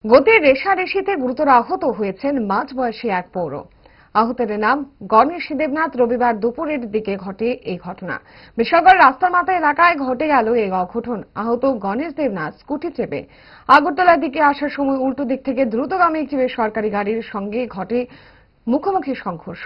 গতির রেশারেশিতে গুরুতর আহত হয়েছেন মাঝবয়সী এক পৌর। আহতের নাম গণেশ দেবনাথ। রবিবার দুপুরের দিকে ঘটে এই ঘটনা। বিশালগড় রাস্তার মাথা এলাকায় ঘটে গেল এই অঘটন। আহত গণেশ দেবনাথ স্কুটি চেপে আগরতলার দিকে আসার সময় উল্টো দিক থেকে দ্রুতগামী একটি বেসরকারি গাড়ির সঙ্গে ঘটে মুখোমুখি সংঘর্ষ।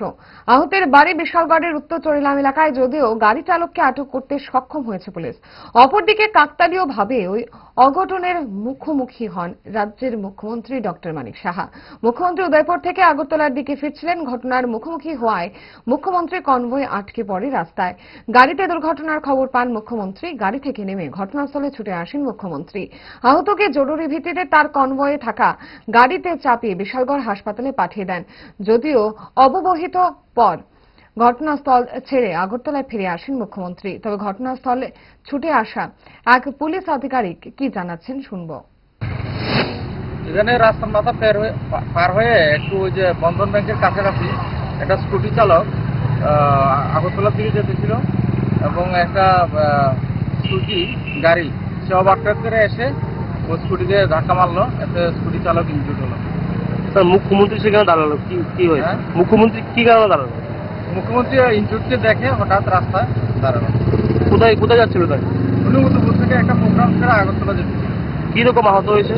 আহতের বাড়ি বিশালগড়ের উত্তর চরিলাম এলাকায়, যদিও গাড়ি চালককে আটক করতে সক্ষম হয়েছে পুলিশ। অপরদিকে কাকতালীয়ভাবে ওই অঘটনের মুখোমুখি হন রাজ্যের মুখ্যমন্ত্রী ডক্টর মানিক সাহা। মুখ্যমন্ত্রী উদয়পুর থেকে আগরতলার দিকে ফিরছিলেন। ঘটনার মুখোমুখি হওয়ায় মুখ্যমন্ত্রী কনভয় আটকে পড়ে রাস্তায়। গাড়িতে দুর্ঘটনার খবর পান মুখ্যমন্ত্রী। গাড়ি থেকে নেমে ঘটনাস্থলে ছুটে আসেন মুখ্যমন্ত্রী। আহতকে জরুরি ভিত্তিতে তার কনভয়ে থাকা গাড়িতে চাপিয়ে বিশালগড় হাসপাতালে পাঠিয়ে দেন। যদিও অব্যবহিত পর ঘটনাস্থল ছেড়ে আগরতলায় ফিরে আসেন মুখ্যমন্ত্রী। তবে ঘটনাস্থলে ছুটে আসা এক পুলিশ আধিকারিক কি জানাচ্ছেন শুনবো। এখানে রাস্তার মাথা পার হয়ে একটু ওই যে বন্ধন ব্যাংকের কাছাকাছি একটা স্কুটি চালক আগরতলার দিকে যেতেছিল এবং একটা স্কুটি গাড়ি সে ওভারটেক করে এসে ওই স্কুটিকে ধাক্কা মারলো। এতে স্কুটি চালক ইনজুর্ড হলো। স্যার, মুখ্যমন্ত্রী সেখানে দাঁড়ালো, কি হয়েছে? মুখ্যমন্ত্রী কি কারণে দাঁড়ালো? মুখ্যমন্ত্রী ইনজুর্ডকে দেখে হঠাৎ রাস্তায় দাঁড়ালো। কোথায় যাচ্ছিল তাই? উনি উত্তরপুর থেকে একটা প্রোগ্রাম করে আগরতলা যেতেছিল। কি রকম আহত হয়েছে?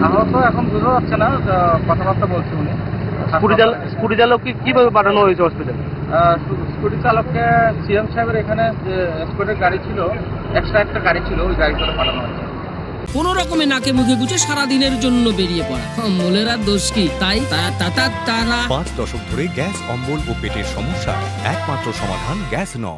আহত এখন বোঝা যাচ্ছে না, কথাবার্তা বলছে উনি। স্কুটি চালককে কিভাবে পাঠানো হয়েছে হসপিটালে? স্কুটি চালককে সিএম সাহেবের এখানে যে স্কুটির গাড়ি ছিল, এক্সট্রা একটা গাড়ি ছিল, ওই গাড়ি করে পাঠানো হয়েছে। কোন রকমে নাকে মুখে গুজে সারাদিনের জন্য বেরিয়ে পড়া মোলেরা দোষ কি? তাই তারা 5 দশক ধরে গ্যাস, অম্বল ও পেটের সমস্যা একমাত্র সমাধান গ্যাস নয়।